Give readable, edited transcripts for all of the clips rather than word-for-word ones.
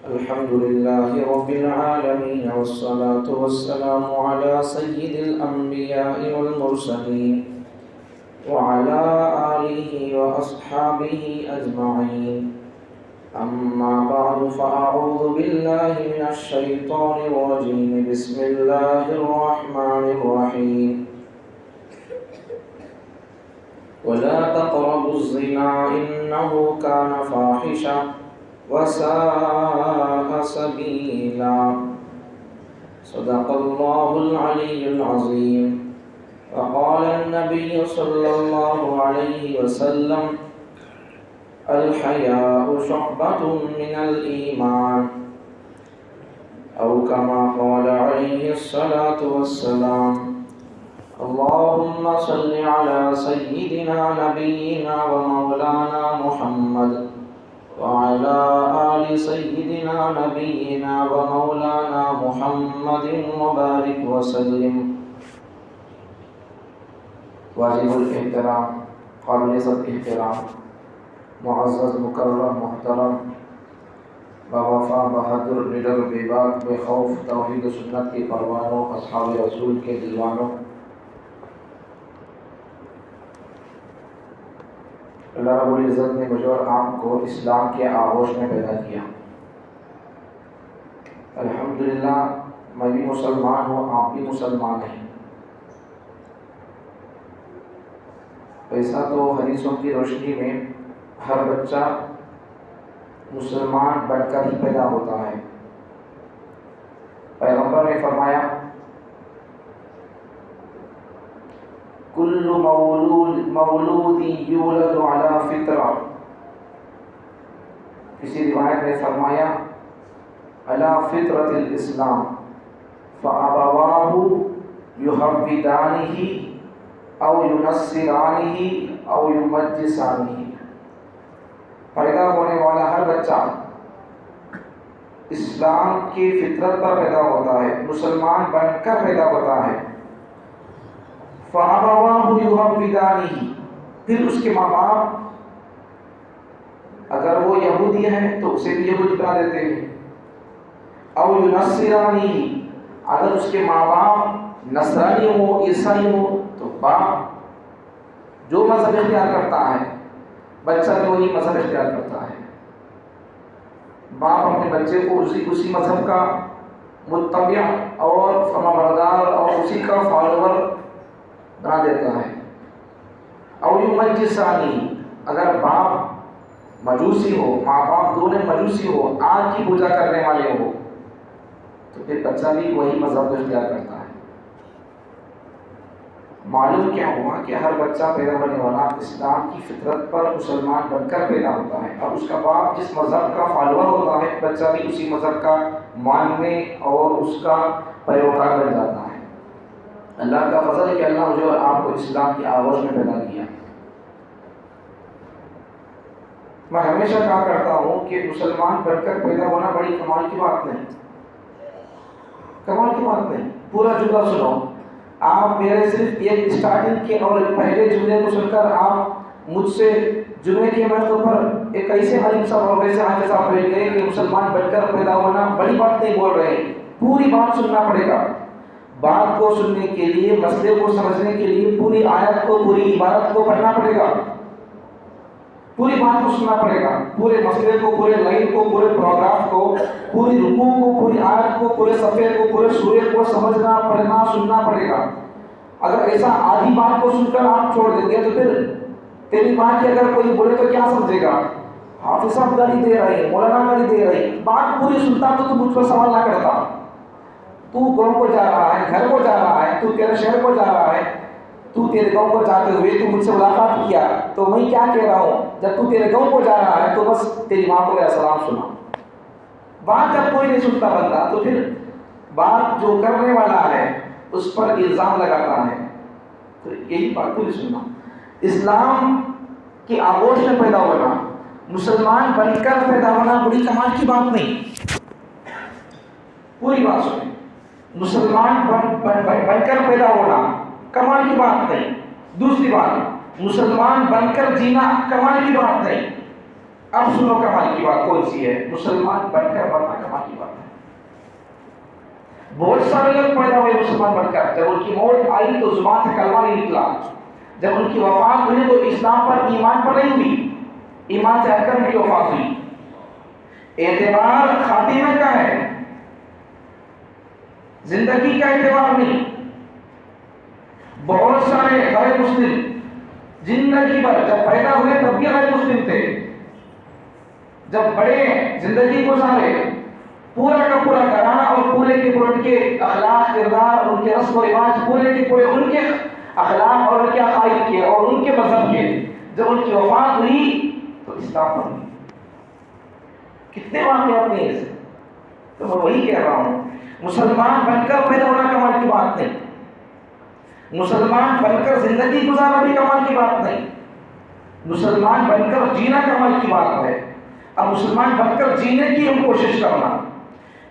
الحمد لله رب العالمين والصلاة والسلام على سيد الأنبياء والمرسلين وعلى آله وأصحابه أجمعين. أما بعد فأعوذ بالله من الشيطان الرجيم. بسم الله الرحمن الرحيم. ولا تقربوا الزنا إنه كان فاحشة وساء سبيلا. صدق الله العلي العظيم. وقال النبي صلى الله عليه وسلم: الحياء شعبة من الإيمان، أو كما قال عليه الصلاة والسلام. اللهم صل على سيدنا نبينا ومولانا محمد وعلى آل سيدنا نبينا ومولانا محمد وبارك وسلم. واجب الاحترام، قابل احترام، معزز مکرم محترم، باوفا بہادر نڈر بے باک بے خوف توحید و سنت کے پروانوں، اصحاب رسول کے دیوانوں، اللہ رب العزت نے مجھے اور آپ کو اسلام کے آغوش میں پیدا کیا. الحمدللہ میں بھی مسلمان ہوں، آپ بھی مسلمان ہیں. ایسا تو حدیثوں کی روشنی میں ہر بچہ مسلمان بن کر ہی پیدا ہوتا ہے. پیغمبر نے فرمایا: کل مولود یولد علی فطرہ. کسی روایت میں فرمایا: علی فطرۃ الاسلام فابواہ یحودانہ او ینصرانہ او یمجسانہ. پیدا ہونے والا ہر بچہ اسلام کی فطرت پر پیدا ہوتا ہے، مسلمان بن کر پیدا ہوتا ہے. فَأَبَوَاهُ يُحَوِّدَانِهِ. پھر اس کے ماں باپ اگر وہ یہودی ہیں تو اسے بھی یہودی بنا دیتے ہیں. او یُنَصِّرَانِهِ. اگر اس کے ماں باپ نصرانی ہو، عیسائی ہو تو باپ جو مذہب اختیار کرتا ہے بچہ بھی وہی مذہب اختیار کرتا ہے. باپ اپنے بچے کو اسی مذہب کا متبع اور فرمانبردار اور اسی کا فالوور بنا دیتا ہے. او یمجسانی. اگر باپ مجوسی ہو، ماں باپ دونوں مجوسی ہو، آگ کی پوجا کرنے والے ہو تو پھر بچہ بھی وہی مذہب اختیار کرتا ہے. معلوم کیا ہوا کہ ہر بچہ پیدا ہونے والا اسلام کی فطرت پر مسلمان بن کر پیدا ہوتا ہے، اور اس کا باپ جس مذہب کا فالوور ہوتا ہے بچہ بھی اسی مذہب کا ماننے اور اس کا پیروکار بن جاتا ہے. اللہ کا فضل ہے کہ اللہ مجھے اور آپ کو اسلام کی آغوش میں پیدا کیا. میں ہمیشہ کہا کرتا ہوں کہ مسلمان بن کر پیدا ہونا بڑی کمال کی بات نہیں، کمال کی بات نہیں. پورا جملہ سنو. آپ میرے صرف ایک اسٹارٹنگ کے اور پہلے جملے کو سن کر آپ مجھ سے جمعے کے موقع پر ایک ایسے عالم صاحب اور ایسے حاجی صاحب بیٹھ گئے کہ مسلمان بن کر پیدا ہونا بڑی بات نہیں بول رہے ہیں. پوری بات سننا پڑے گا. بات کو سننے کے لیے، مسئلے کو سمجھنے کے لیے پوری آیت کو، پوری عبارت کو پڑھنا پڑے گا، پوری بات کو سننا پڑے گا، پورے مسئلے کو، پورے لائن کو، پورے پروگراف کو، پوری رکوع کو، پوری آیت کو، پورے صفحے کو، پورے سورے کو سمجھنا، پڑھنا، سننا پڑے گا. اگر ایسا آدھی بات کو سن کر آپ چھوڑ دیں گے تو پھر تیری بات کی اگر کوئی بولے تو کیا سمجھے گا؟ حافظ صاحب گالی دے رہے ہیں، مولانا گالی دے رہے ہیں. بات پوری سنتا تو مجھ پر سوال نہ کرتا. تو گاؤں کو جا رہا ہے، گھر کو جا رہا ہے، تو تیرے شہر کو جا رہا ہے، تو تیرے گاؤں کو جاتے ہوئے تو مجھ سے ملاقات کیا تو میں کیا کہہ رہا ہوں؟ جب تو تیرے گاؤں کو جا رہا ہے تو بس تیری ماں کو میرا سلام سنا. بات جب کوئی نہیں سنتا بندہ تو پھر بات جو کرنے والا ہے اس پر الزام لگاتا ہے. تو یہی بات پوری سننا. اسلام کی آغوش میں پیدا ہونا، مسلمان بن کر پیدا ہونا بڑی کمال کی بات نہیں. پوری بات سنیں. مسلمان بن کر پیدا ہونا کمال کی بات نہیں. دوسری بات، مسلمان بن کر جینا کمال کی بات نہیں. اب سنو کمال کی بات کون سی ہے؟ مسلمان بن کر مرنا کمال کی بات ہے۔ بہت سارے لوگ پیدا ہوئے مسلمان بن کر، جب ان کی موت آئی تو زبان سے کلمہ نہیں نکلا، جب ان کی وفات ہوئی تو اسلام پر ایمان پر نہیں ہوئی، ایمان سے ہٹ کر ان کی وفات ہوئی۔ اعتبار خاتمہ کا ہے، زندگی کا اعتبار نہیں۔ بہت سارے غیر مسلم زندگی بھر جب پیدا ہوئے تب بھی غیر مسلم تھے، جب بڑے زندگی گزارے پورا کا پورا گھرانہ اور پورے کے پورے ان کے اخلاق کردار، ان کے رسم و رواج پورے کے پورے ان کے اخلاق اور ان کے عقائد کے اور ان کے مذہب کے، جب ان کی وفات ہوئی تو اسلام پر ہوئی۔ کتنے واقعات نہیں ایسے؟ تو میں وہی کہہ رہا ہوں، مسلمان بن کر پیدا ہونا کمال کی بات نہیں، مسلمان بن کر زندگی گزارنا بھی کمال کی بات نہیں، مسلمان بن کر جینا کمال کی بات ہے۔ اب مسلمان بن کر جینے کی ہم کوشش کرنا۔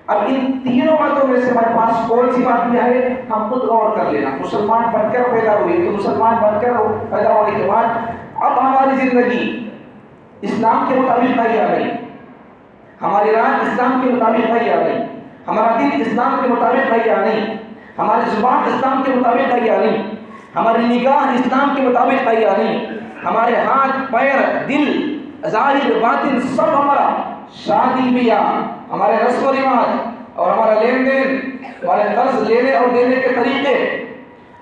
اب ان تینوں باتوں میں سے ہمارے پاس کون سی بات کیا ہے، ہم خود غور کر لینا۔ مسلمان بن کر پیدا ہوئے تو مسلمان بن کر پیدا ہونے کے بعد اب ہماری زندگی اسلام کے مطابق ہے یا نہیں، ہماری رات اسلام کے مطابق ہے یا نہیں، ہمارا دل اسلام کے مطابق ہے یا نہیں، ہماری زبان اسلام کے مطابق ہے یا نہیں، ہماری نگاہ اسلام کے مطابق ہے یا نہیں، ہمارے ہاتھ پیر دل ظاہر باطن سب ہمارا، شادی بیاہ، ہمارے رسم و رواج اور ہمارا لین دین، ہمارے قرض لینے اور دینے کے طریقے،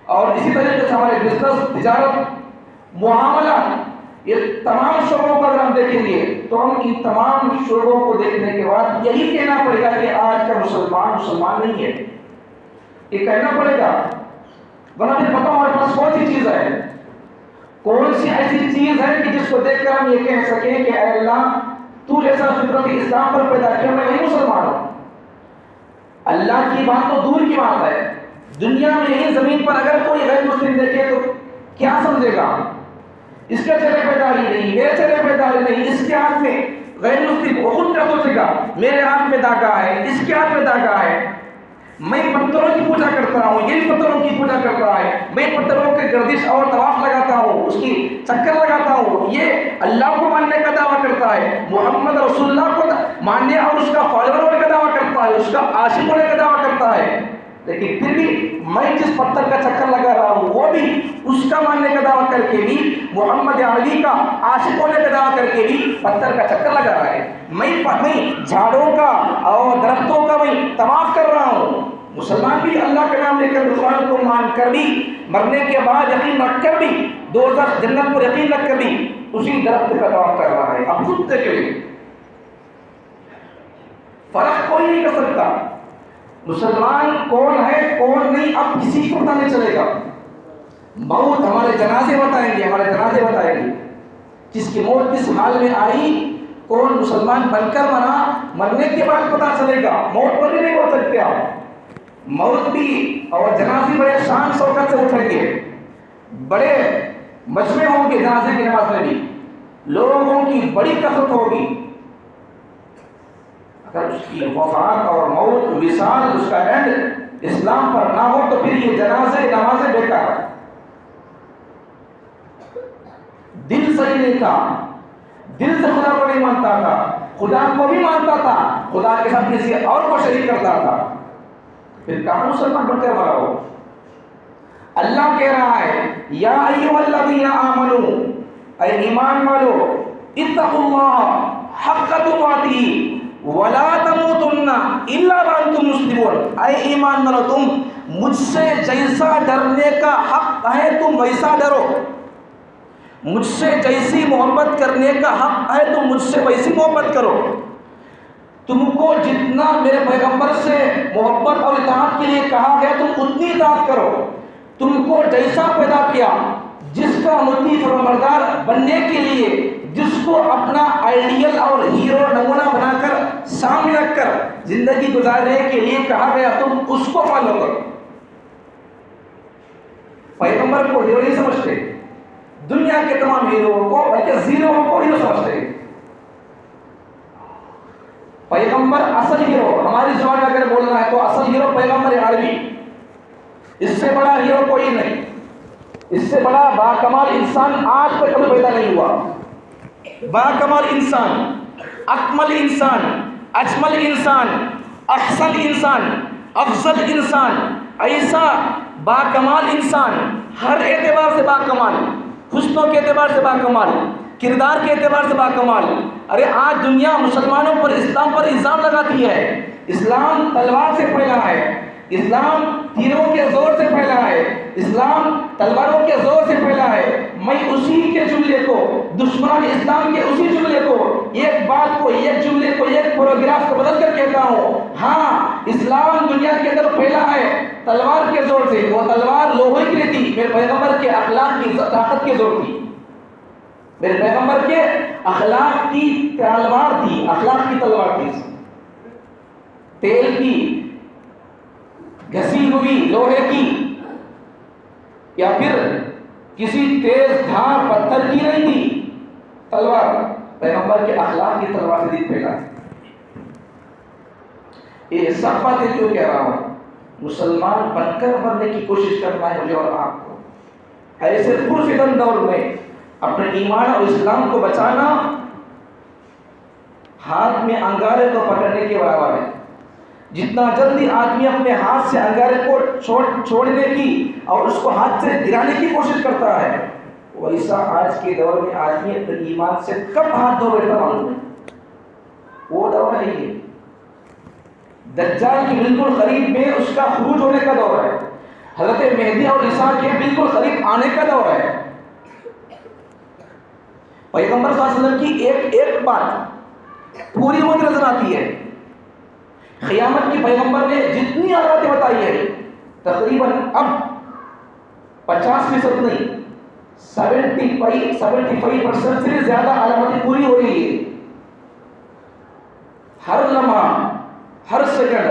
اور اسی طریقے سے ہمارے بزنس، تجارت، معاملات، یہ تمام شعبوں کو اگر ہم دیکھیں گے تو ہم ان تمام شعبوں کو دیکھنے کے بعد یہی کہنا پڑے گا کہ آج کا مسلمان مسلمان نہیں ہے، یہ کہنا پڑے گا۔ ورنہ پھر پتہ ہمارے پاس کون سی چیز ہے، کون سی ایسی چیز ہے کہ جس کو دیکھ کر ہم یہ کہہ سکیں کہ اے اللہ تو جیسا فطرت اسلام پر پیدا کیا میں وہی مسلمان ہوں۔ اللہ کی بات تو دور کی بات ہے، دنیا میں یہی زمین پر اگر کوئی غیر مسلم دیکھے تو کیا سمجھے گا، اس کے چہرے پہ داڑھی نہیں، میرے چہرے پہ داڑھی نہیں، اس کے ہاتھ میں غیر مسلم وہ خود کیا سوچے گا میرے ہاتھ میں داغا ہے، اس کے ہاتھ میں داغا ہے، میں پتھروں کی پوجا کرتا ہوں، یہ پتھروں کی پوجا کرتا ہے، میں پتھروں کے گردش اور طواف لگاتا ہوں، اس کی چکر لگاتا ہوں، یہ اللہ کو ماننے کا دعویٰ کرتا ہے، محمد رسول اللہ کو ماننے اور اس کا فالوور ہونے کا دعویٰ کرتا ہے، اس کا عاشق ہونے کا دعویٰ کرتا ہے، لیکن پھر بھی میں جس پتھر کا چکر لگا رہا ہوں وہ بھی اس کا ماننے کا دعویٰ کر کے بھی، محمد علی کا عاشق ہونے کا دعویٰ کر کے بھی پتھر کا چکر لگا رہا ہے، میں جھاڑوں کا اور درختوں کا میں طواف کر رہا ہوں۔ مسلمان بھی اللہ کا نام لے کر مسلمان کو مان کر بھی، مرنے کے بعد یقین رکھ کر بھی، دوزخ جنت پر یقین رکھ کر بھی اسی درخت کا طواف کر رہا ہے۔ اب خود دیکھیں، فرق کوئی نہیں کر سکتا مسلمان کون ہے کون نہیں، اب کسی کو پتہ نہیں چلے گا۔ موت ہمارے جنازے بتائیں گے، ہمارے جنازے بتائیں گے جس کی موت کس حال میں آئی، کون مسلمان بن کر مرا، مرنے کے بعد پتہ چلے گا، موت پر نہیں ہو سکتے آپ۔ موت بھی اور جنازے بڑے شان شوکت سے اٹھیں گے، بڑے مجمع ہوں گے، جنازے کی نماز میں بھی لوگوں کی بڑی کثرت ہوگی۔ اگر اس کی وفات اور موت وصال اس کا اینڈ اسلام پر نہ ہو تو پھر یہ جنازے نمازیں بیکار۔ دل صحیح نہیں تھا، دل سے خدا کو نہیں مانتا تھا، خدا کو بھی مانتا تھا، خدا کے ساتھ کسی اور کو شریک کرتا تھا، پھر کہاں مسلمان بن کر مرا ہو۔ اللہ کہہ رہا ہے یا ایھا الذین آمنوا، اے ایمان والو، اتقوا اللہ حق تقاتہ ولا تموتن الا وانتم مسلمون، اے ایمان والو تم مجھ سے جیسا ڈرنے کا حق ہے تم ویسا ڈرو، مجھ سے جیسی محبت کرنے کا حق ہے تم مجھ سے ویسی محبت کرو، تم کو جتنا میرے پیغمبر سے محبت اور اطاعت کے لیے کہا گیا تم اتنی اطاعت کرو، تم کو جیسا پیدا کیا، جس کا مطیع فرمانبردار بننے کے لیے، جس کو اپنا آئیڈیل اور ہیرو نمونہ بنا کر سامنے رکھ کر زندگی گزارنے کے لیے کہا گیا تم اس کو فالو کرو۔ پیغمبر کو ہیرو نہیں سمجھتے، دنیا کے تمام ہیرو کو بلکہ زیرو کو ہیرو سمجھتے۔ پیغمبر اصل ہیرو، ہماری زبان میں اگر بولنا ہے تو اصل ہیرو پیغمبر عربی، اس سے بڑا ہیرو کوئی نہیں، اس سے بڑا باکمال انسان آج تک کبھی پیدا نہیں ہوا۔ باکمال انسان، اکمل انسان، اجمل انسان، احسن انسان، افضل انسان، ایسا باکمال انسان، ہر اعتبار سے باکمال، حسنوں کے اعتبار سے باکمال، کردار کے اعتبار سے باکمال۔ ارے آج دنیا مسلمانوں پر اسلام پر الزام لگاتی ہے، اسلام تلوار سے پھیلا ہے، اسلام تیروں کے زور سے پھیلا ہے، اسلام تلواروں کے زور سے پھیلا ہے۔ میں اسی کے جملے کو، دشمنان اسلام کے اسی جملے کو، ایک بات کو، ایک جملے کو، ایک پیراگراف کو بدل کر کہتا ہوں، ہاں اسلام دنیا کے اندر پھیلا ہے تلوار کے زور سے، وہ تلوار لوہے کی نہیں تھی، میرے پیغمبر کے اخلاق کی طاقت کے زور تھی، میرے پیغمبر کے اخلاق کی تلوار تھی، اخلاق کی تلوار تھی، تیل کی گھسی ہوئی لوہے کی یا پھر کسی تیز دھار پتھر کی نہیں تھی تلوار، پیغمبر کے اخلاق کی تلوار سے دل پھیلا۔ یہ سب باتیں کیوں کہہ رہا ہوں؟ مسلمان بن کر بننے کی کوشش کرنا ہے مجھے اور آپ کو، ایسے پرفتن دور میں اپنے ایمان اور اسلام کو بچانا ہاتھ میں انگارے کو پکڑنے کے برابر ہے۔ جتنا جلدی آدمی اپنے ہاتھ سے انگارے کو چھوڑنے کی اور اس کو ہاتھ سے گرانے کی کوشش کرتا ہے، ویسا آج کے دور میں آدمی اپنے ایمان سے کب ہاتھ دھو بیٹھا معلوم ہے۔ وہ دور ہے یہ دجال کی بالکل قریب میں اس کا خروج ہونے کا دور ہے، حضرت مہدی اور عیسیٰ کے بالکل قریب آنے کا دور ہے۔ پیغمبر صلی اللہ علیہ وسلم کی ایک ایک بات پوری ہوتی نظر آتی ہے۔ قیامت کی پیغمبر نے جتنی علامتیں بتائی ہے تقریباً اب 50% نہیں 75% سے زیادہ علامتیں پوری ہو رہی ہے۔ ہر لمحہ، ہر سیکنڈ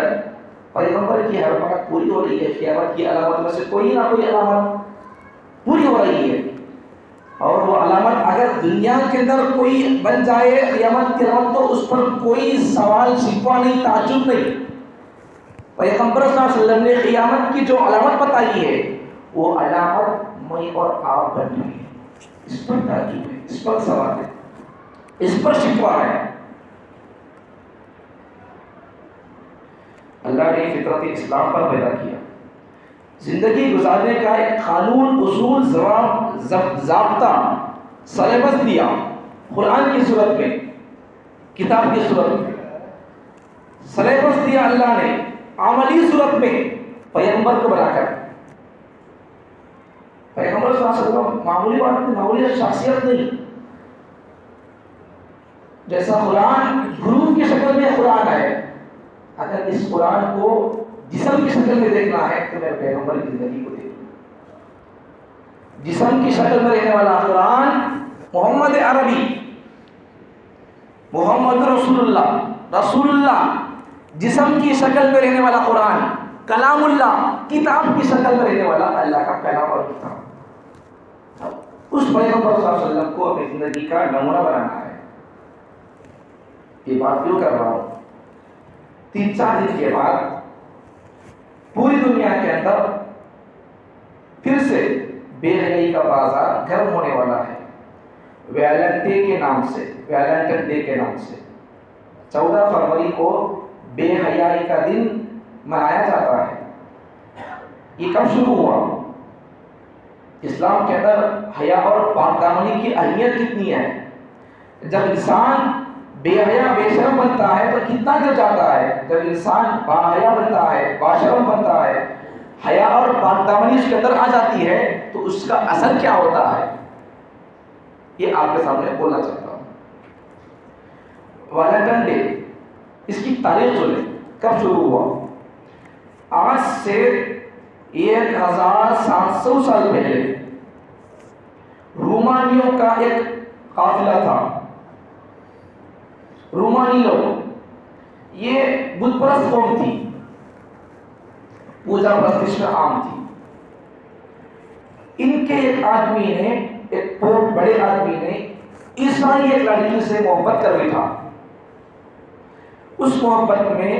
پیغمبر کی ہر بات پوری ہو رہی ہے۔ قیامت کی علامت میں سے کوئی نہ کوئی علامت پوری ہو رہی ہے، اور وہ علامت اگر دنیا کے اندر کوئی بن جائے قیامت کے وقت تو اس پر کوئی سوال شکوہ نہیں، تعجب نہیں۔ پیغمبر صلی اللہ علیہ وسلم نے قیامت کی جو علامت بتائی ہے وہ علامت میں اور آپ بن رہی ہے، اس پر تعجب ہے، اس پر سوال ہے، اس پر شکوہ ہے۔ اللہ نے فطرت اسلام پر پیدا کیا، زندگی گزارنے کا ایک قانون، اصول، ضابطہ، سلیبس دیا، قرآن کی صورت میں، کتاب کی صورت میں سلیبس دیا اللہ نے، عملی صورت میں پیغمبر کو بنا کر۔ پیغمبر صلی اللہ علیہ وسلم معمولی بات نہیں، معمولی شخصیت نہیں، جیسا قرآن حروف کی شکل میں قرآن ہے، اگر اس قرآن کو جسم کی شکل میں دیکھنا ہے تو میرے پیغمبر کی زندگی کو دیکھنا۔ جسم کی شکل میں رہنے والا قرآن محمد عربی، محمد رسول اللہ، جسم کی شکل میں رہنے والا قرآن، کلام اللہ، کتاب کی شکل میں رہنے والا اللہ کا کلام اور کتاب۔ اس پیغمبر صلی اللہ علیہ وسلم کو اپنی زندگی کا نمونہ بنانا ہے۔ یہ بات کیوں کر رہا ہوں؟ 3-4 دن کے بعد پوری دنیا کے اندر پھر سے بے حیائی کا بازار گرم ہونے والا ہے، ویلنٹین کے نام سے، ویلنٹائن ڈے کے نام سے۔ 14 فروری کو بے حیائی کا دن منایا جاتا ہے۔ یہ کب شروع ہوا؟ اسلام کے اندر حیا اور پاک دامنی کی اہمیت کتنی ہے؟ جب انسان بے حیا بے شرم بنتا ہے تو کتنا گر جاتا ہے، جب انسان با حیا بنتا ہے، با شرم بنتا ہے، حیا اور پاک دامنی اس کے اندر آ جاتی ہے تو اس کا اثر کیا ہوتا ہے، یہ آپ کے سامنے بولنا چاہتا ہوں۔ ویلنٹائن ڈے، اس کی تاریخ سنیں، کب شروع ہوا؟ آج سے 1700 سال پہلے رومانیوں کا ایک قافلہ تھا۔ رومانی لوگ یہ بت پرست قوم تھی، پوجا پرستش میں عام تھی۔ ان کے ایک آدمی نے، ایک بہت بڑے آدمی نے عیسائی ایک لڑکی سے محبت کر بیٹھا۔ اس محبت میں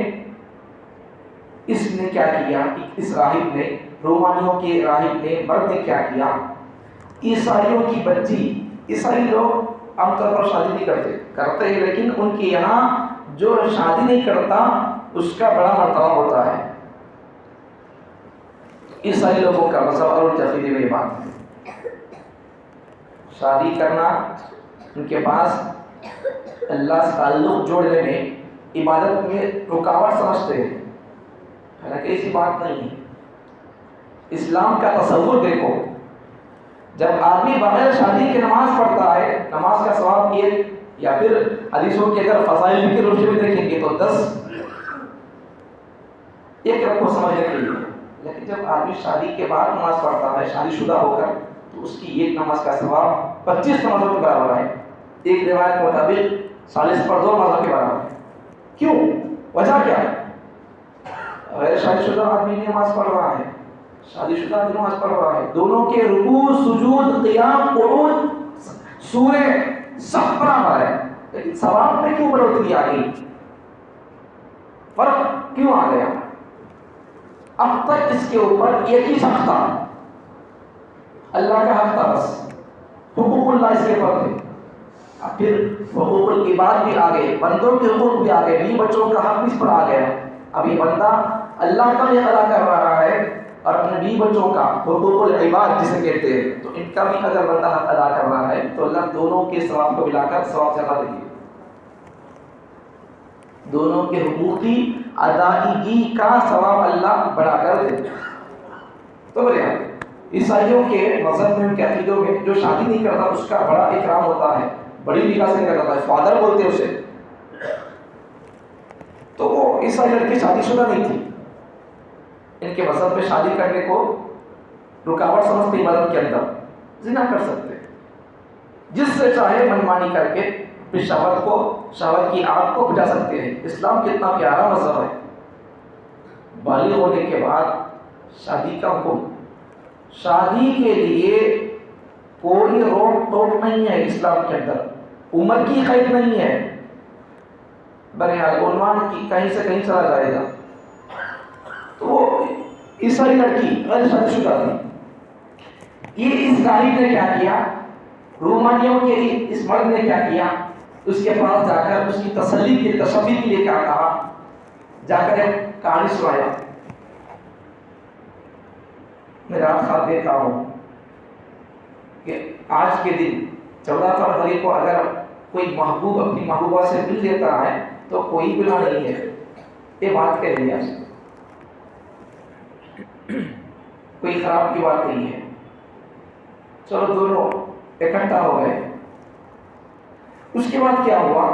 اس نے کیا کیا، اس راہب نے، رومانیوں کے راہب نے، مرد نے کیا کیا، عیسائیوں کی بچی، عیسائی لوگ عام طور پر شادی نہیں کرتے ہیں، لیکن ان کے یہاں جو شادی نہیں کرتا اس کا بڑا مرتبہ ہوتا ہے. عیسائی لوگوں کا مذہب اور ان کے عقیدے میں یہ بات ہے. شادی کرنا ان کے پاس اللہ سے تعلق جوڑنے میں، عبادت میں رکاوٹ سمجھتے ہیں. حالانکہ ایسی بات نہیں ہے. اسلام کا تصور دیکھو، جب آدمی بغیر شادی کے نماز پڑھتا ہے، نماز کا ثواب ایک، یا پھر حدیثوں کے اگر فضائل کی روشنی میں دیکھیں گے تو 10 ایک رکھو سمجھنے کے لیے. لیکن جب آدمی شادی کے بعد نماز پڑھتا ہے، شادی شدہ ہو کر، تو اس کی ایک نماز کا ثواب 25 نمازوں کے برابر ہے. ایک روایت کے مطابق 40 پر 2 نمازوں کے برابر ہے. کیوں؟ وجہ کیا ہے؟ غیر شادی شدہ آدمی نماز پڑھ رہا ہے، شادی شدہ آدمی نماز پڑھ رہا ہے، دونوں کے رکوع، سجود، قیام، قعود، سورے سب برابر ہے، لیکن ثواب میں کیوں بڑھوتری آ گئی؟ فرق کیوں آ گیا؟ اب تک اس کے اوپر ایک ہی حق تھا، اللہ کا حق تھا، بس حقوق اللہ اس کے اوپر تھے. اب پھر حقوق العباد بھی آ گئے، بندوں کے حقوق بھی آ گئے، بیوی بچوں کا حق بھی اس پر آ گیا. اب یہ بندہ اللہ کا بھی ادا کر رہا ہے اور اپنے بیوی بچوں کا، حقوق العباد جسے کہتے ہیں، تو ان کا بھی اگر بندہ حق ادا کر رہا ہے تو اللہ دونوں کے ثواب کو ملا کر ثواب زیادہ دے گی. دونوں کے حقوق کی ادائیگی کا ثواب اللہ بڑھا کر دے. تو بولے عیسائیوں کے مذہب میں، ان کے عقیدوں میں، جو شادی نہیں کرتا اس کا بڑا اکرام ہوتا ہے، بڑی نکاح سے کرتا ہے، فادر بولتے ہیں اسے. تو وہ عیسائی لڑکی شادی شدہ نہیں تھی، ان کے مذہب میں شادی کرنے کو رکاوٹ سمجھتے عبادت کے اندر. زنا کر سکتے، جس سے چاہے منمانی کر کے اپنی شہوت کی آگ کو بجھا سکتے ہیں. اسلام کتنا پیارا مذہب ہے. بالغ ہونے کے بعد شادی کا حکم، شادی کے لیے کوئی روک ٹوک نہیں ہے اسلام کے اندر، عمر کی قید نہیں ہے. بہرحال عنوان کی کہیں سے کہیں چلا جائے گا. تو وہ عیسائی لڑکی غیر شادی شدہ تھی. یہ اس غریب نے کیا کیا، رومانیوں کے اس مرد نے کیا کیا، اس کے پاس جا کر اس کی تسلی کے لیے، تشفی کے لیے کیا کہا، جا کر ایک کہانی سنایا. میں رات خواب دیکھا ہوں کہ آج کے دن 14 فروری کو اگر کوئی محبوب اپنی محبوبہ سے مل لیتا ہے تو کوئی گناہ نہیں ہے. یہ بات کہہ رہی ہے، کوئی خراب کی بات نہیں ہے. چلو دونوں اکٹھا ہو گئے. اس کے بعد کیا ہوا،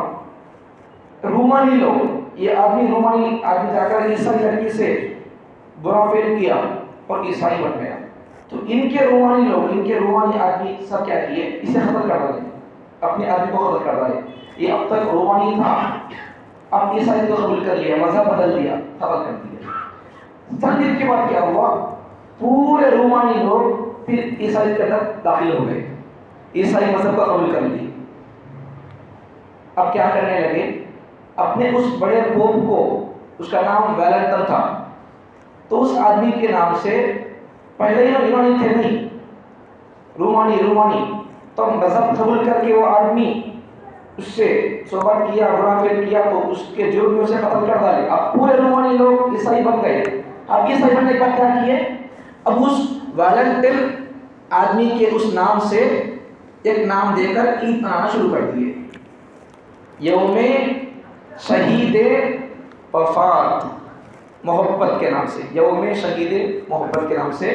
رومانی لوگ، یہ رومانی آدمی جا کر عیسائی لڑکی سے برا فیل کیا اور عیسائی بن گیا. تو ان کے رومانی لوگ، ان کے رومانی آدمی سب کیا کیے، اسے قتل کر ڈالے، اپنے آدمی کو قتل کر ڈالے. یہ اب تک رومانی تھا، اب عیسائی کو قبول کر لیا، مذہب بدل دیا، قتل کر دیا. چند دن کے بعد کیا ہوا، پورے رومانی لوگ پھر عیسائی کے اندر داخل ہو گئے، عیسائی مذہب کو قبول کر لی. اب کیا کرنے لگے، اپنے اس بڑے پوپ کو، اس کا نام ویلنٹن تھا، تو اس آدمی کے نام سے، پہلے ہی یونانی تھے نہیں، رومانی، تو مذہب قبول کر کے وہ آدمی اس سے صحبت کیا، برا فعل کیا، تو اس کے جرم میں اسے قتل کر ڈالے. اب پورے رومانی لوگ عیسائی بن گئے. اب عیسائی بننے کے بعد کیا کیے، اب اس ویلنٹن آدمی کے اس نام سے ایک نام دے کر عید منانا شروع کر دیے. یوم شہید وفات محبت کے نام سے، یوم شہید محبت کے نام سے،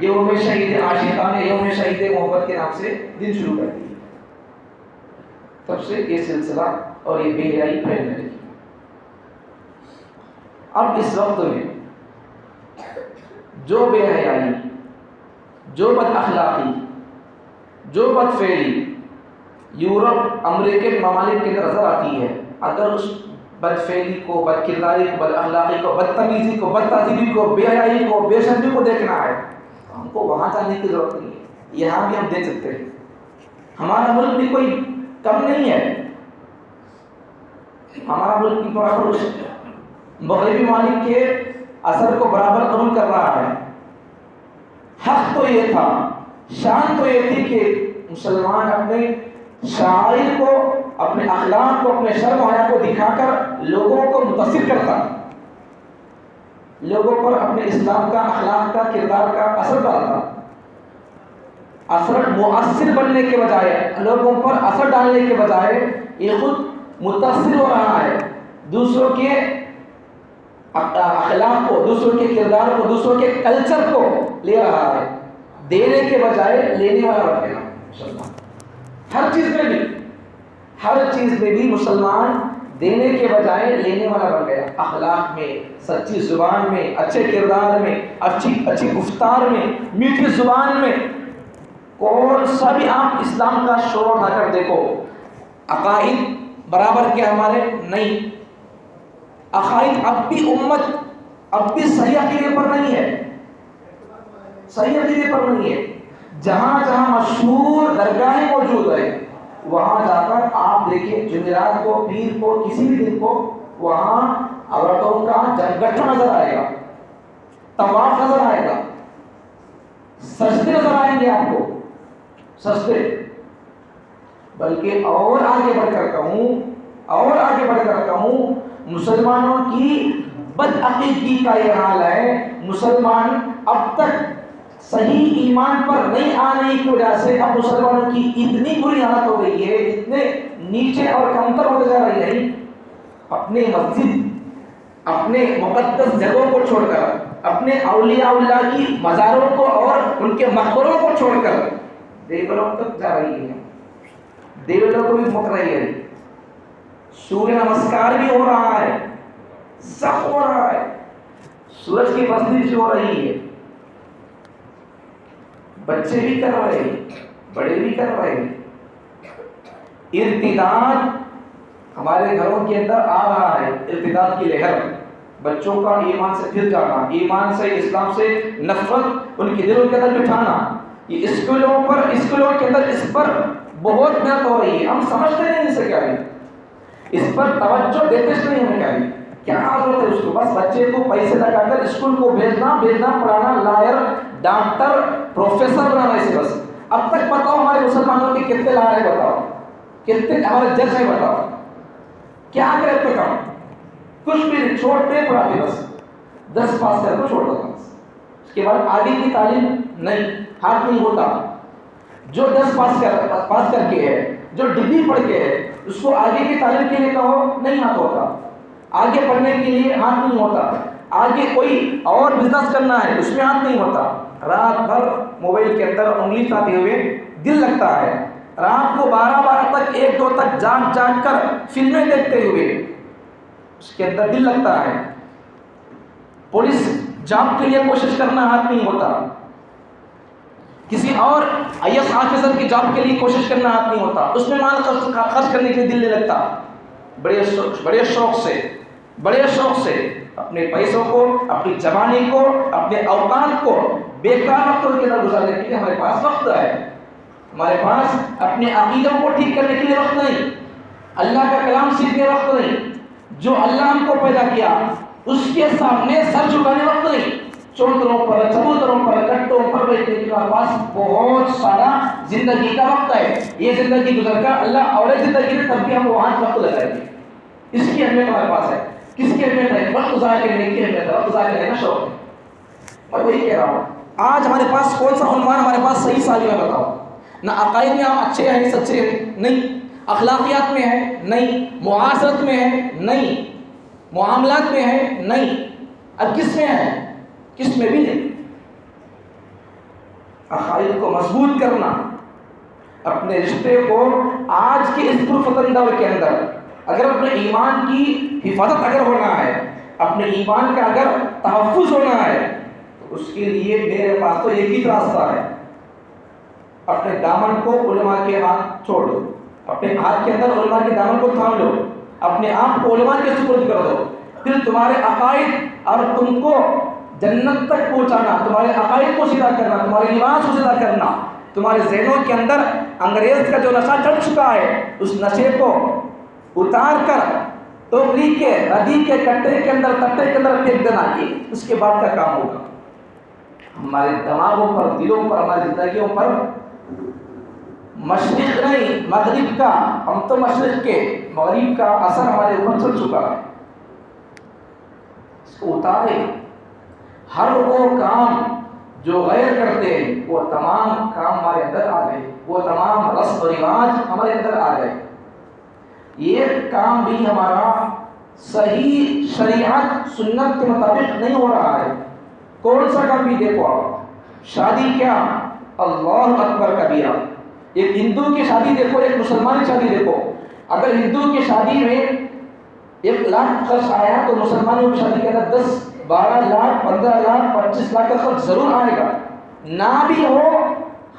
یوم شہید عاشقان، یوم شہید محبت کے نام سے دن شروع کر دیے. تب سے یہ سلسلہ اور یہ بے حیائی پھیلنے لگی. اب اس وقت میں جو بے حیائی، جو بد اخلاقی، جو بد فعلی یورپ، امریکن ممالک کے اندر نظر آتی ہے، اگر اس بد فعلی کو، بد کرداری کو، بد اخلاقی کو، بدتمیزی کو، بد تہذیبی کو، بے حیائی کو، بے شرمی کو دیکھنا ہے، ہم کو وہاں جانے کی ضرورت نہیں ہے، یہاں بھی ہم دیکھ سکتے ہیں. ہمارا ملک بھی کوئی کم نہیں ہے، ہمارا ملک بھی برابر اس مغربی ممالک کے اثر کو برابر قبول کر رہا ہے. حق تو یہ تھا، شان تو یہ تھی کہ مسلمان اپنے شاعر کو اپنے اخلاق کو، اپنے شرم و حیا کو دکھا کر لوگوں کو متاثر کرتا، لوگوں پر اپنے اسلام کا، اخلاق کا، کردار کا اثر ڈالتا، اثر مؤثر بننے کے بجائے، لوگوں پر اثر ڈالنے کے بجائے یہ خود متاثر ہو رہا ہے، دوسروں کے اخلاق کو، دوسروں کے کردار کو، دوسروں کے کلچر کو لے رہا ہے، دینے کے بجائے لینے والا بن گیا مسلمان۔ ہر چیز میں بھی مسلمان دینے کے بجائے لینے والا بن گیا، اخلاق میں، سچی زبان میں، اچھے کردار میں، اچھی گفتار میں، میٹھی زبان میں، کون سا بھی آپ اسلام کا شور اٹھا کر دیکھو، عقائد برابر کے ہمارے نہیں، عقائد اب بھی امت اب بھی صحیح عقیدے پر نہیں ہے، صحیح عقیدے پر نہیں ہے۔ جہاں جہاں مشہور درگاہیں موجود ہے وہاں جا کر آپ دیکھیں، جمعرات کو، پیر کو، کسی بھی دن کو وہاں عورتوں کا جمگٹھا نظر آئے گا، طواف نظر آئے گا، سجدے نظر آئیں گے آپ کو، سجدے۔ بلکہ اور آگے بڑھ کر کہوں مسلمانوں کی بدعقیدگی کا یہ حال ہے، مسلمان اب تک صحیح ایمان پر نہیں آنے کی وجہ سے اب مسلمانوں کی اتنی بری حالت ہو گئی ہے، اتنے نیچے اور کمتر ہوتے جا رہی ہے، اپنے مسجد، اپنے مقدس جگہوں کو چھوڑ کر، اپنے اولیاء اللہ کی مزاروں کو اور ان کے مقبروں کو چھوڑ کر دیولوں تک جا رہی ہے، دیولوں کو بھی مک رہی ہے، سوریہ نمسکار بھی ہو رہا ہے، سب ہو رہا ہے، سورج کی پرستش ہو رہی ہے، بچے بھی کر رہے ہیں، بڑے بھی کر رہے ہیں۔ ارتداد ہمارے گھروں کے اندر آ رہا ہے، ارتداد کی لہر، بچوں کا ایمان سے پھر جانا، ایمان سے، اسلام سے نفرت ان کے دلوں کے اندر بٹھانا، یہ اسکولوں کے اندر اس پر بہت محنت ہو رہی ہے، ہم سمجھتے نہیں اسے کیا ہے، اس پر توجہ دیتے نہیں ہمیں کیا ضرورت ہے اس کو، بس بچے کو پیسے لگا کر اسکول کو بھیجنا، پڑھانا، لائر، ڈاکٹر، پروفیسر بنانا، اسے بس۔ اب تک بتاؤ ہمارے مسلمانوں کے کتنے لائر ہیں، بتاؤ کتنے ہمارے جج ہیں، بتاؤ کیا کرے تو کام، کچھ بھی نہیں، چھوڑتے پڑھاتے، بس 10 پاس کر کو چھوڑ دو، اس کے بعد آگے کی تعلیم نہیں، ہاتھ نہیں ہوتا۔ جو 10 پاس کر کے ہے، جو ڈگری پڑھ کے ہے، اس کو آگے کی تعلیم کے لیے کہو نہیں ہاتھ ہوتا، آگے پڑھنے کے لیے ہاتھ نہیں ہوتا، آگے کوئی اور بزنس کرنا ہے اس میں ہاتھ نہیں ہوتا، رات بھر موبائل کے اندر انگلی چلاتے ہوئے دل لگتا ہے، رات کو 12 تک 1-2 تک جاگ کر فلمیں دیکھتے ہوئے اس کے اندر دل لگتا ہے، پولیس جاب کے لیے کوشش کرنا ہاتھ نہیں ہوتا، کسی اور IAS آفیسر کی جاب کے لیے کوشش کرنا ہاتھ نہیں ہوتا، اس میں مال خرچ کرنے کے لیے دل نہیں لگتا، بڑے شوق سے اپنے پیسوں کو، اپنی جوانی کو، اپنے اوقات کو بیکار وقتوں کے اندر گزارنے کے لیے ہمارے پاس وقت ہے، ہمارے پاس اپنے عقیدوں کو ٹھیک کرنے کے لیے وقت نہیں، اللہ کا کلام سیکھنے وقت نہیں، جو اللہ ہم کو پیدا کیا اس کے سامنے سر جھکانے وقت نہیں، چوتروں پر، چبوتروں پر، کٹوں پر بیٹھنے کے پاس بہت سارا زندگی کا وقت ہے، یہ زندگی گزر کر اللہ اور زندگی میں تب بھی ہم وہاں وقت لگائیں گے، اس کی اہمیت ہمارے پاس ہے، کس کی اہمیت ہے؟ وقت ضائع کرنے کی اہمیت ہے، وقت ضائع کرنے کا شوق ہے۔ میں وہی کہہ رہا ہوں، آج ہمارے پاس کون سا عنوان ہمارے پاس صحیح سالی میں بتاؤ، نہ عقائد میں ہم اچھے ہیں، سچے ہیں، نہیں، اخلاقیات میں ہے نہیں، معاشرت میں ہے نہیں، معاملات میں ہے نہیں، اب کس میں ہے؟ کس میں بھی نہیں۔ عقائد کو مضبوط کرنا، اپنے رشتے کو آج کے اس پرفتن دور کے اندر اگر اپنے ایمان کی حفاظت اگر ہونا ہے، اپنے ایمان کا اگر تحفظ ہونا ہے تو اس کے لیے میرے پاس تو ایک ہی راستہ ہے، اپنے دامن کو علماء کے ہاتھ چھوڑ دو، اپنے ہاتھ کے اندر علماء کے دامن کو تھام لو، اپنے آپ کو علماء کے سپرد کر دو، پھر تمہارے عقائد اور تم کو جنت تک پہنچانا، تمہارے عقائد کو سیدھا کرنا، تمہارے لباس کو سیدھا کرنا، تمہارے ذہنوں کے اندر انگریز کا جو نشہ چڑھ چکا ہے اس نشے کو اتار کر ٹوکری کے، ردی کے کٹے کے اندر، تٹے کے اندر پھینک دینا، یہ اس کے بعد کا کام ہوگا۔ ہمارے دماغوں پر، دلوں پر، ہماری زندگیوں پر مشرق نہیں مغرب کا، ہم تو مشرق کے، مغرب کا اثر ہمارے اوپر چل چکا ہے، اس کو اتارے۔ ہر وہ کام جو غیر کرتے ہیں وہ تمام کام ہمارے اندر آ گئے، وہ تمام رسم و رواج ہمارے اندر آ گئے۔ یہ کام بھی ہمارا صحیح شریعت سنت کے مطابق نہیں ہو رہا ہے۔ کون سا کام بھی دیکھو آپ، شادی کیا، اللہ اکبر کبیرہ، ایک ہندو کی شادی دیکھو، ایک مسلمان کی شادی دیکھو، اگر ہندو کی شادی میں 1,00,000 خرچ آیا تو مسلمانوں کی شادی کے اندر 10 12 لاکھ 15 لاکھ 25 لاکھ کا خرچ ضرور آئے گا، نہ بھی ہو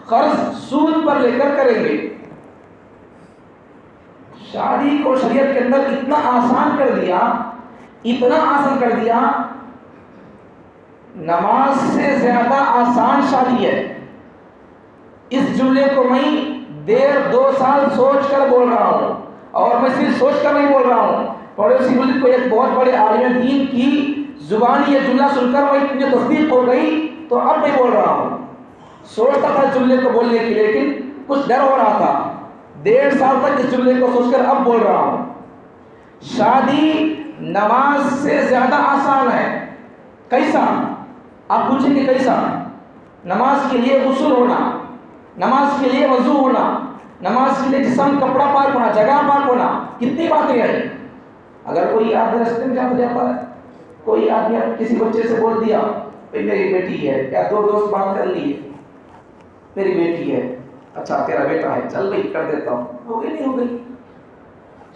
قرض سود پر لے کر کریں گے۔ شادی کو شریعت کے اندر اتنا آسان کر دیا، اتنا آسان کر دیا، نماز سے زیادہ آسان شادی ہے۔ اس جملے کو میں 1.5-2 سال سوچ کر بول رہا ہوں، اور میں صرف سوچ کر نہیں بول رہا ہوں، پڑوسی ملک کو ایک بہت بڑے عالم دین کی زبانی یہ جملہ سن کر میں اتنی تصدیق ہو گئی تو اب میں بول رہا ہوں۔ سوچتا تھا جملے کو بولنے کی، لیکن کچھ ڈر ہو رہا تھا، 1.5 سال تک اس جملے کو سوچ کر اب بول رہا ہوں۔ شادی نماز سے زیادہ آسان ہے۔ کیسا؟ آپ پوچھیں کہ کیسا؟ نماز کے لیے غسل ہونا، نماز کے لیے وضو ہونا، نماز کے لیے جسم کپڑا پاک ہونا، جگہ پاک ہونا، کتنی باتیں ہیں۔ اگر کوئی آدمی راستے میں جاتا ہے، کوئی آدمی کسی بچے سے بول دیا میری بیٹی ہے، یا 2 دوست بات کر لیے میری بیٹی ہے، اچھا تیرا بیٹا ہے، چل بھائی کر دیتا ہوں، ہو گئی نہیں ہو گئی؟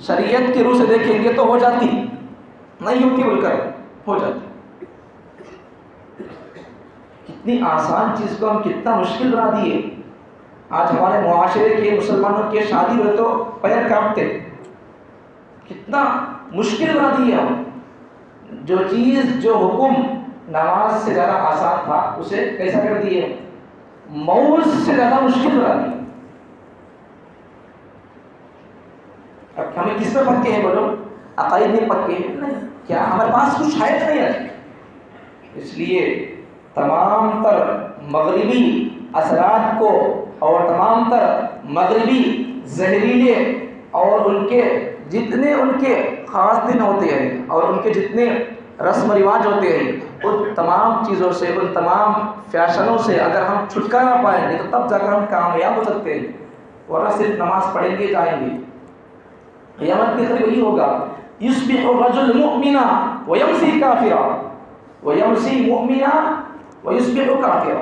شریعت کی روح سے دیکھیں گے تو ہو جاتی، نہیں ہوتی بول کر ہو جاتی۔ کتنی آسان چیز کو ہم کتنا مشکل بنا دیے۔ آج ہمارے معاشرے کے مسلمانوں کے شادی ہوئے تو پیر کانپتے، کتنا مشکل بنا دیے ہم۔ جو چیز جو حکم نماز سے زیادہ آسان تھا اسے کیسا کر دیے، موت سے زیادہ مشکل بنا دیے۔ اب ہمیں کس میں پکے ہیں بولو؟ عقائد میں پکے ہیں نہیں، کیا ہمارے پاس کچھ ہے نہیں ہے؟ اس لیے تمام تر مغربی اثرات کو اور تمام تر مغربی زہریلے اور ان کے جتنے ان کے خاص دن ہوتے ہیں اور ان کے جتنے رسم و رواج ہوتے ہیں، ان تمام چیزوں سے، ان تمام فیشنوں سے اگر ہم چھٹکارا پائیں گے تو تب جا کر ہم کامیاب ہو سکتے ہیں، ورنہ صرف نماز پڑھیں گے جائیں گے۔ قیامت کے قریب یہی ہوگا، یصبح الرجل مؤمنا ویمسی کافرا ویمسی مؤمنا ویصبح کافرا۔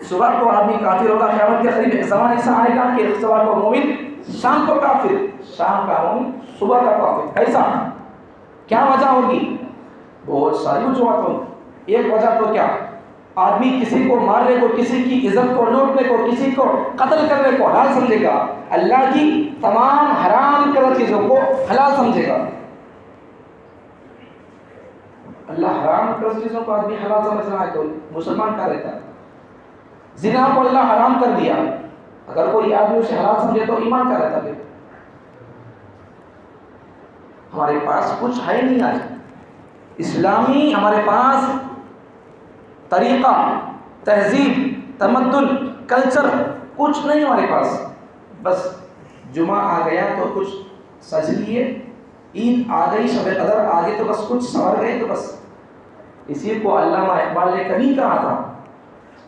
صبح کو آدمی کافر ہوگا، قیامت کے قریب ایک زمان ایسا آئے گا کہ صبح کو مومن، شام کو کافر، شام کا مومن، صبح کا کافر۔ ایسا کیا وجہ ہوگی؟ بہت ساری وجوہات ہوگی۔ ایک وجہ تو کیا، آدمی کسی کو مارنے کو، کسی کی عزت کو لوٹنے کو، کسی کو قتل کرنے کو حلال سمجھے گا، اللہ کی تمام حرام کردہ چیزوں کو حلال سمجھے گا۔ اللہ حرام کردہ چیزوں کو آدمی حلال سمجھ رہا ہے تو مسلمان کا رہتا ہے۔ زنا کو اللہ حرام کر دیا، اگر کوئی آدمی اسے حلال سمجھے تو ایمان کا رہتا ہے۔ ہمارے پاس کچھ ہے نہیں آج اسلامی، ہمارے پاس طریقہ، تہذیب، تمدن، کلچر کچھ نہیں ہمارے پاس۔ بس جمعہ آ گیا تو کچھ سج لیے، عید آ گئی، شب قدر آ گئی تو بس کچھ سنور گئے، تو بس اسی کو علامہ اقبال نے کبھی کہا تھا،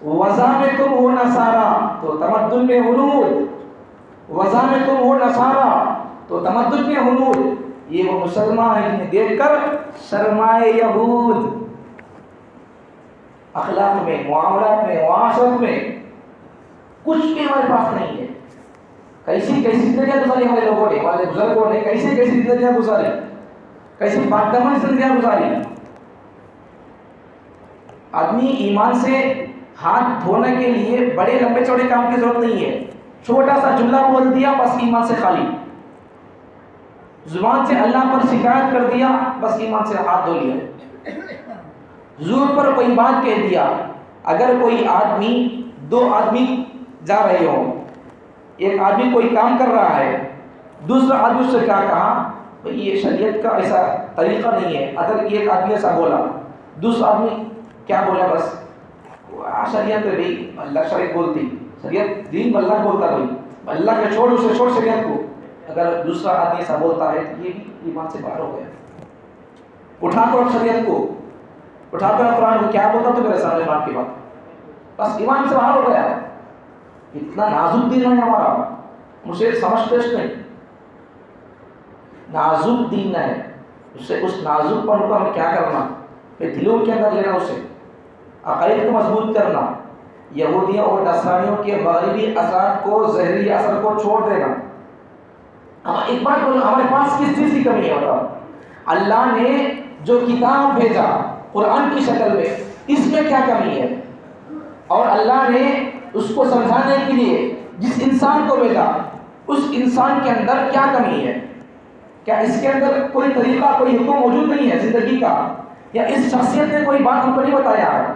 وضع میں تم ہو نصارا تو تمدن میں ہنود، وضع میں تم ہو نصارا تو تمدن میں ہنود۔ یہ وہ مسلمان ہیں جنہیں دیکھ کر شرمائے یہود۔ اخلاق میں، معاملات میں، معاشرت میں کچھ بھی ہمارے پاس نہیں ہے۔ کیسی کیسی زندگیاں گزاری ہمارے لوگوں نے، ہمارے بزرگوں نے کیسی کیسی زندگیاں گزاری، کیسی پاکدامن زندگیاں گزاری۔ آدمی ایمان سے ہاتھ دھونے کے لیے بڑے لمبے چوڑے کام کی ضرورت نہیں ہے، چھوٹا سا جملہ بول دیا بس ایمان سے خالی، زبان سے اللہ پر شکایت کر دیا بس ایمان سے ہاتھ دھو لیا، زور پر کوئی بات کہہ دیا۔ اگر کوئی آدمی، 2 آدمی جا رہے ہوں، ایک آدمی کوئی کام کر رہا ہے، دوسرا آدمی اس سے کیا کہا، یہ شریعت کا ایسا طریقہ نہیں ہے، اگر ایک آدمی ایسا بولا، دوسرا آدمی کیا بولا، بس شریعت ہے بھائی، اللہ شریعت بولتی، شریعت دین اللہ بولتا بھائی، اللہ کے چھوڑ اسے چھوڑ شریعت کو. اگر دوسرا آدمی ایسا بولتا ہے تو یہ بھی ایمان سے باہر ہو گیا. اٹھا کر شریعت کو, اٹھا کر قرآن کو, کیا بولتا تو میرے سامنے ایمان کی بات, بس ایمان سے باہر ہو گیا. اتنا نازک دین ہے ہمارا, مجھے سمجھتے نہیں. نازک دین ہے, اس نازک پن کو ہمیں کیا کرنا, پھر دلوں کے اندر لینا, اسے عقائد کو مضبوط کرنا, یہودیوں اور نصرانیوں کے مغربی اثرات کو, زہری اثر کو چھوڑ دینا. ایک بات بولو, ہمارے پاس کس چیز کی کمی ہے بتاؤ؟ اللہ نے جو کتاب بھیجا قرآن کی شکل میں, اس میں کیا کمی ہے؟ اور اللہ نے اس کو سمجھانے کے لیے جس انسان کو بھیجا, اس انسان کے اندر کیا کمی ہے؟ کیا اس کے اندر کوئی طریقہ, کوئی حکم موجود نہیں ہے زندگی کا؟ یا اس شخصیت نے کوئی بات ہم کو نہیں بتایا ہے؟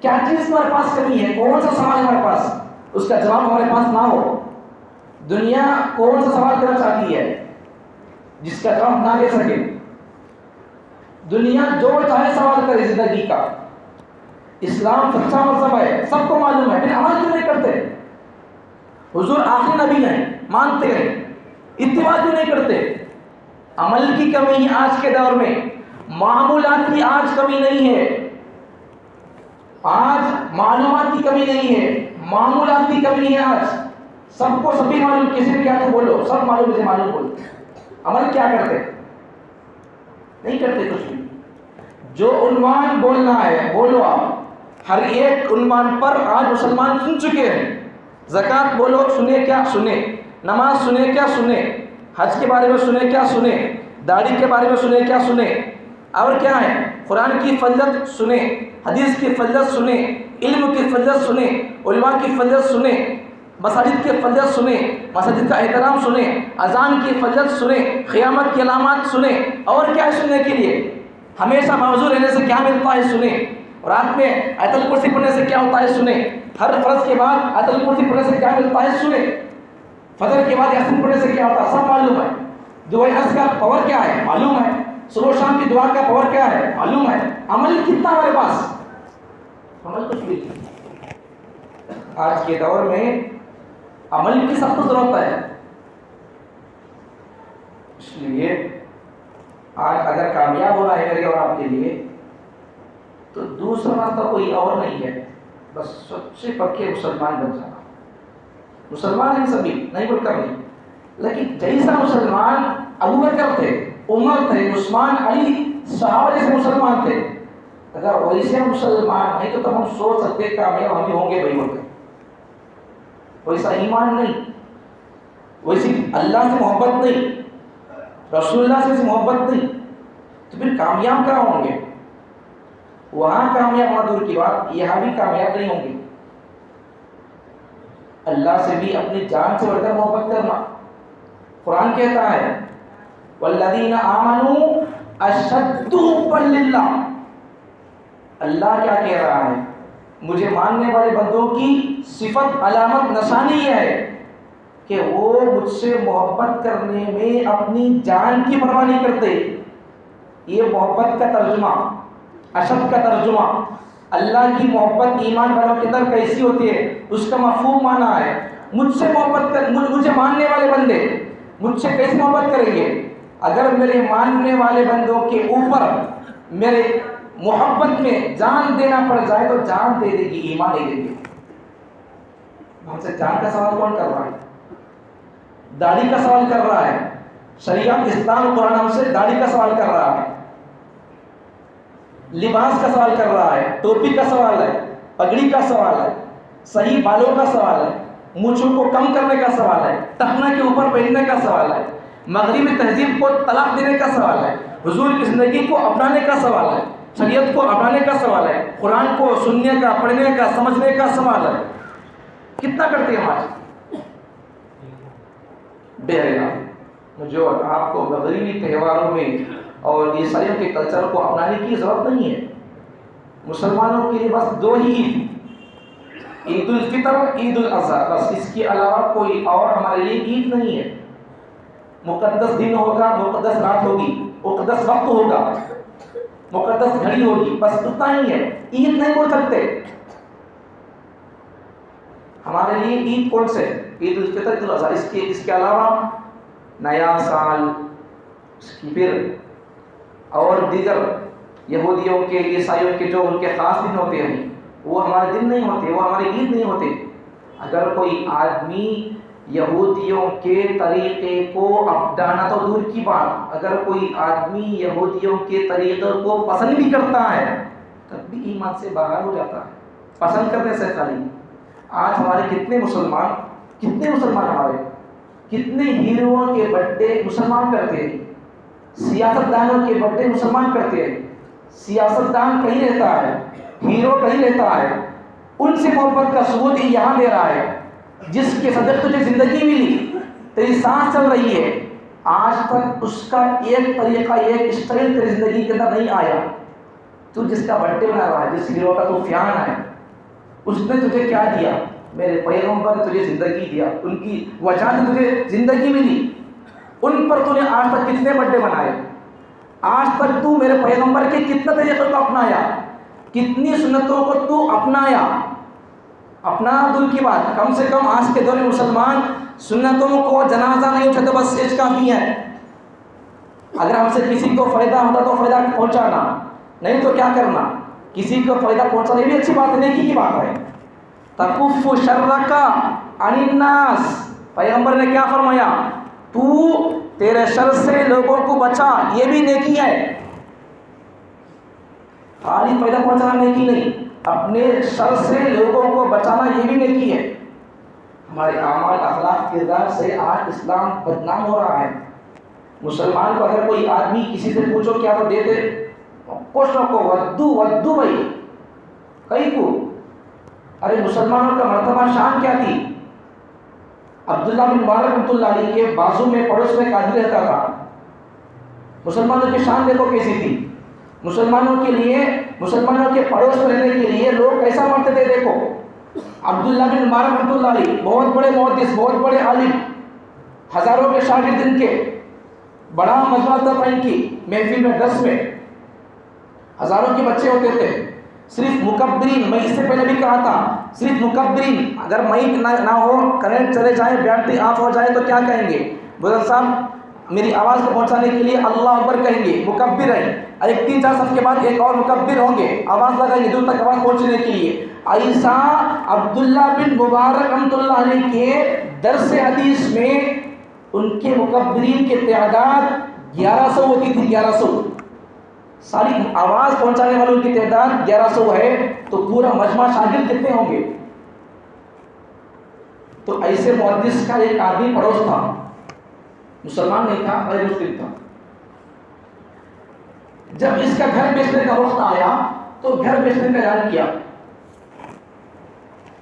کیا چیز ہمارے پاس کمی ہے؟ کون سا سوال ہمارے پاس, اس کا جواب ہمارے پاس نہ ہو؟ دنیا کون سا سوال کرنا چاہتی ہے جس کا جواب نہ دے سکے؟ دنیا جو چاہے سوال کرے زندگی کا. اسلام سچا مذہب ہے, سب کو معلوم ہے, پھر عمل کیوں نہیں کرتے؟ حضور آخری نبی ہیں, مانتے ہیں, اتباع کیوں نہیں کرتے؟ عمل کی کمی ہے آج کے دور میں, معمولات کی آج کمی نہیں ہے, آج معلومات کی کمی نہیں ہے, معمولات کی کمی ہے. آج سب کو سبھی معلوم, کسی نے کیا تو بولو, سب معلوم, اسے معلوم بولو. عمل کیا کرتے؟ نہیں کرتے کچھ بھی. جو عنوان بولنا ہے بولو آپ. ہر ایک عنوان پر آج مسلمان سن چکے ہیں. زکوٰۃ بولو, سنے کیا سنے, نماز سنے کیا سنے, حج کے بارے میں سنے کیا سنے, داڑھی کے بارے میں سنے کیا سنے, اور کیا ہے, قرآن کی فضیلت سنے, حدیث کی فضیلت سنے, علم کی فضیلت سنے, علماء کی فضیلت سنے, مساجد کی فضیلت سنے, مساجد کا احترام سنے, اذان کی فضیلت سنے, قیامت کی علامات سنے, اور کیا ہے سننے کے لیے؟ ہمیشہ موضوع رہنے سے کیا ملتا ہے سنے, رات میں آیت الکرسی پڑھنے سے کیا ہوتا ہے سنے, ہر فرض کے بعد آیت الکرسی پڑھنے سے کیا ملتا ہے سنے, فجر کے بعد یاسین پڑھنے سے کیا ہوتا ہے سب معلوم ہے. دعائے عصر کا پاور کیا ہے معلوم ہے, صبح و شام کی دعا کا پاور کیا ہے معلوم ہے. عمل کتنا ہمارے پاس؟ عمل کچھ بھی. آج کے دور میں عمل کی سخت ضرورت ہے. اس لیے آج اگر کامیاب ہونا ہے میرے اور آپ کے لیے تو دوسرا راستہ کوئی اور نہیں ہے, بس سچے پکے مسلمان بن جانا. مسلمان ہیں سبھی, نہیں بول کر نہیں, لیکن جیسا مسلمان ابو بکر تھے, عمر تھے, عثمان, علی, صحابہ جیسے مسلمان تھے, اگر ویسے مسلمان نہیں تو ہم سوچ سکتے کامیاب ہم ہوں گے بھائی بول. ویسا ایمان نہیں, ویسی اللہ سے محبت نہیں, رسول اللہ سے محبت نہیں, تو پھر کامیاب کہاں ہوں گے؟ وہاں کامیاب ہونا دور کی بات, یہاں بھی کامیاب نہیں ہوں گے. اللہ سے بھی اپنی جان سے بڑھ کر محبت کرنا. قرآن کہتا ہے والذین آمنوا اشد حبا للہ. اللہ کیا کہہ رہا ہے؟ مجھے ماننے والے بندوں کی صفت, علامت, نشانی یہ ہے کہ وہ مجھ سے محبت کرنے میں اپنی جان کی پرواہ نہیں کرتے. یہ محبت کا ترجمہ, اشد کا ترجمہ. اللہ کی محبت ایمان والوں کے اندر کیسی ہوتی ہے, اس کا مفہوم معنی ہے مجھ سے محبت کر, مجھے ماننے والے بندے مجھ سے کیسے محبت کریں گے؟ اگر میرے ماننے والے بندوں کے اوپر میرے محبت میں جان دینا پڑ جائے تو جان دے دے گی, ایمان نہیں دے گی. ہم سے جان کا سوال کون کر رہا ہے؟ داڑھی کا سوال کر رہا ہے. شریعت اسلام قرآن ہم سے داڑھی کا سوال کر رہا ہے, لباس کا سوال کر رہا ہے, ٹوپی کا سوال ہے, پگڑی کا سوال ہے, صحیح بالوں کا سوال ہے, مونچھوں کو کم کرنے کا سوال ہے, ٹخنے کے اوپر پہننے کا سوال ہے, مغربی تہذیب کو طلاق دینے کا سوال ہے, حضور کی زندگی کو اپنانے کا سوال ہے, شریعت کو اپنانے کا سوال ہے, قرآن کو سننے کا, پڑھنے کا, سمجھنے کا سوال ہے. کتنا کرتے ہیں آج؟ بہرحال مجھے اور آپ کو مغربی تہواروں میں اور عیسائیوں کے کلچر کو اپنانے کی ضرورت نہیں ہے. مسلمانوں کے لیے بس دو ہی عید, عید الفطر, عید الاضحیٰ, بس اس کے علاوہ کوئی اور ہمارے لیے عید نہیں ہے. مقدس دن ہوگا, مقدس رات ہوگی, مقدس وقت ہوگا, مقدس گھڑی ہوگی, بس اتنا ہی ہے. عید نہیں بول سکتے. ہمارے لیے عید کون سے؟ عید الفطر، عید الاضحیٰ، اس کے علاوہ نیا سال، پھر اور دیگر یہودیوں کے، عیسائیوں کے جو ان کے خاص دن ہوتے ہیں، وہ ہمارے دن نہیں ہوتے، وہ ہمارے عید نہیں ہوتے۔ اگر کوئی آدمی یہودیوں کے طریقے کو اپنانا تو دور کی بات، اگر کوئی آدمی یہودیوں کے طریقے کو پسند بھی کرتا ہے تب بھی ایمان سے باہر ہو جاتا ہے، پسند کرنے سے خالی۔ آج ہمارے کتنے مسلمان ہمارے کتنے ہیروؤں کے برتھڈے مسلمان کرتے ہیں، سیاست دانوں کے برتھڈے مسلمان کرتے ہیں۔ سیاست دان کہیں رہتا ہے، ہیرو کہیں رہتا ہے، ان سے محبت کا ثبوت یہاں دے رہا ہے، جس کے صدقے تجھے زندگی ملی، تیری سانس چل رہی ہے، آج تک اس کا ایک طریقہ، ایک اسٹائل تیری زندگی کے اندر نہیں آیا۔ تو جس کا برتھڈے منا رہا ہے، جس ہیرو کا تو فین ہے، اس نے تجھے کیا دیا؟ میرے پیغمبر نے تجھے زندگی دیا، ان کی وجہ سے تجھے زندگی ملی، ان پر تو نے آج تک کتنے برتھڈے منائے؟ آج تک تو میرے پیغمبر کے کتنے طریقوں کو اپنایا، کتنی سنتوں کو تو اپنایا؟ اپنا دل کی بات، کم سے کم آج کے دور میں مسلمان سنتوں کو جنازہ نہیں اٹھاتے، بس اس کافی ہے۔ اگر ہم سے کسی کو فائدہ ہوتا تو فائدہ پہنچانا، نہیں تو کیا کرنا؟ کسی کو فائدہ پہنچانا یہ بھی اچھی بات ہے، نیکی کی بات ہے۔ تکف شرک عن الناس، پیغمبر نے کیا فرمایا؟ تو تیرے شر سے لوگوں کو بچا، یہ بھی نیکی ہے۔ خالی فائدہ پہنچانا نیکی نہیں، اپنے شر سے لوگوں کو بچانا یہ بھی نیکی ہے۔ ہمارے اعمال، اخلاق، کردار سے آج اسلام بدنام ہو رہا ہے۔ مسلمان کو اگر کوئی آدمی کسی سے پوچھو کیا تو دیتے، کچھ نہ کو ودو بھائی کئی کو۔ ارے مسلمانوں کا مرتبہ شان کیا تھی؟ عبداللہ بن مبارک رحمۃ اللہ علیہ کے بازو میں، پڑوس میں قاضی رہتا تھا۔ مسلمانوں کی شان دیکھو کیسی تھی۔ مسلمانوں کے پڑوس میں رہنے کے لیے لوگ کیسا مرتے تھے دیکھو۔ عبداللہ بن مبارک رحمۃ اللہ علیہ بہت بڑے محدث، بہت بڑے عالم، ہزاروں کے شاگرد ان کے، بڑا مجمع تھا ان کی محفل میں، درس میں ہزاروں کے بچے ہوتے تھے۔ صرف مکبرین، میں اس سے پہلے بھی کہا تھا، صرف مکبرین، اگر مائک نہ ہو، کرنٹ چلے جائے، بیٹری آف ہو جائے تو کیا کہیں گے؟ بزرگ صاحب میری آواز کو پہنچانے کے لیے اللہ اکبر کہیں گے، مکبر ہیں۔ ایک 3-4 صف کے بعد ایک اور مکبر ہوں گے، آواز لگائیں گے دور تک آواز پہنچنے کے لیے۔ ایسا عبداللہ بن مبارک رحمۃ اللہ علیہ کے درس حدیث میں ان کے مکبرین کی تعداد 1100 ہوتی تھی، 1100۔ ساری آواز پہنچانے والوں کی تعداد 1100 ہے، تو پورا مجمع شاگرد کتنے ہوں گے؟ تو ایسے محدث کا ایک آدمی پڑوس تھا، مسلمان نہیں تھا، غیر مسلم تھا۔ جب اس کا گھر بیچنے کا وقت آیا تو گھر بیچنے کا اعلان کیا۔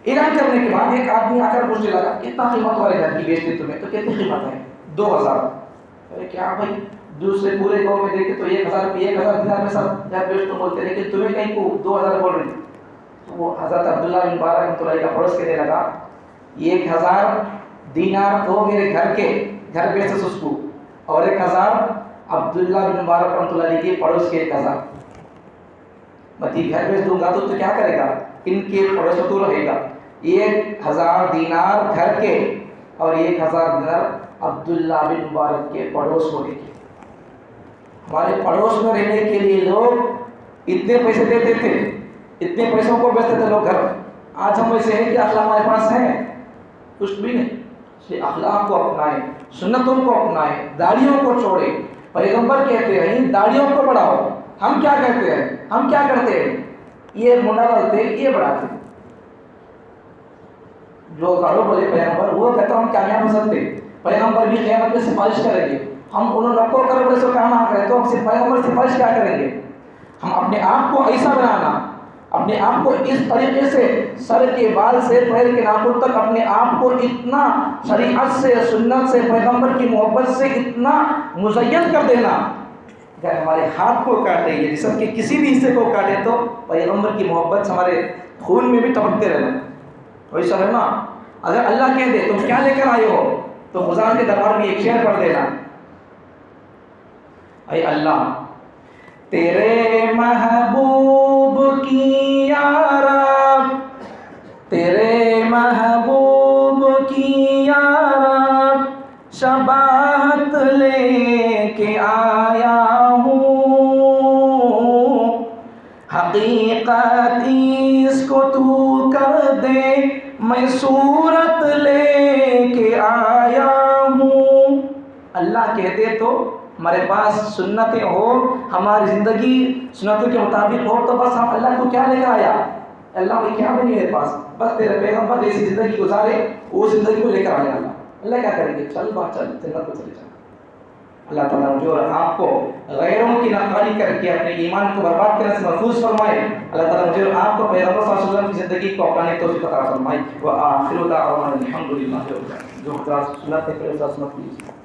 اعلان کرنے کے بعد ایک آدمی آ کر پوچھنے لگا کتنا قیمت والے گھر کی بیچتے تمہیں؟ تو کتنی قیمت ہے؟ 2000۔ ارے کیا بھائی، دوسرے پورے گاؤں میں دیکھے تو 1000 دینار میں سب گھر بیچ تو بولتے، لیکن تمہیں کہیں کو 2000 بول رہے۔ تو وہ حضرت عبداللہ بن مبارک رحمۃ اللہ کا پڑوس کہنے لگا 1000 دینار تو میرے گھر بیچ اس کو، اور 1000 عبداللہ بن مبارک رحمۃ اللہ علیہ کے پڑوس کے 1000 میں گھر بیچ دوں گا تو کیا کرے گا؟ ان کے پڑوس میں تو رہے گا۔ 1000 دینار گھر کے اور 1000 دینار عبداللہ بن مبارک کے پڑوس ہونے کے۔ ہمارے پڑوس میں رہنے کے لیے لوگ اتنے پیسے دیتے تھے، اتنے پیسوں کو بیچتے تھے لوگ گھر۔ آج ہم ویسے ہیں کہ اخلاق ہمارے پاس ہے کچھ بھی نہیں۔ اخلاق کو اپنائیں، سنتوں کو اپنائیں، داڑھیوں کو چھوڑیں۔ پیغمبر کہتے ہیں داڑھیوں کو بڑھاؤ، ہم کیا کہتے ہیں؟ ہم کیا کرتے ہیں؟ یہ منڈا ڈالتے، یہ بڑھاتے۔ جو گاڑو بولے پیغمبر، وہ کہتا ہم کامیاب ہو سکتے، پیغمبر بھی قیامت میں سفارش کریں گے۔ ہم انہوں نکو کرے بولے سو کام نہ کریں تو ہم صرف پیغمبر سفارش کیا کریں گے؟ ہم اپنے آپ کو ایسا بنانا، اپنے آپ کو اس طریقے سے سر کے بال سے پیر کے ناخن تک اپنے آپ کو اتنا شریعت سے، سنت سے، پیغمبر کی محبت سے اتنا مزین کر دینا، اگر ہمارے ہاتھ کو کاٹے یا جسم کے کسی بھی حصے کو کاٹے تو پیغمبر کی محبت ہمارے خون میں بھی ٹپکتے رہنا، ویسا ہے نا۔ اگر اللہ کہہ دے تم کیا لے کر آئے ہو تو خدا کے دربار میں ایک شعر پڑھ دینا، اے اللہ تیرے محبوب کی یا رب، تیرے محبوب حقیقت اس کو تو کر دے میں صورت لے کے آیا ہوں. اللہ کہتے تو ہمارے پاس سنتیں ہو، ہماری زندگی سنتوں کے مطابق ہو تو بس ہم اللہ کو کیا لے کر آیا؟ اللہ کو کیا بنی میرے پاس؟ بس تیرے پیغمبر جیسی زندگی گزارے وہ زندگی کو لے کر آیا. اللہ کیا کریں گے؟ چل بات چل جنت کو چلے جا. اللہ تعالیٰ مجھے اور آپ کو غیروں کی ناقاری کر کے اپنے ایمان کو برباد کرنے سے محفوظ فرمائے. اللہ تعالیٰ مجھے اور آپ کو پیغمبر صلی اللہ علیہ وسلم کی زندگی کو اپنانے کی توفیق عطا فرمائے. وآخر دعوانا الحمد للہ. جو حضرات سنت ہے پھر سنت کیجیے.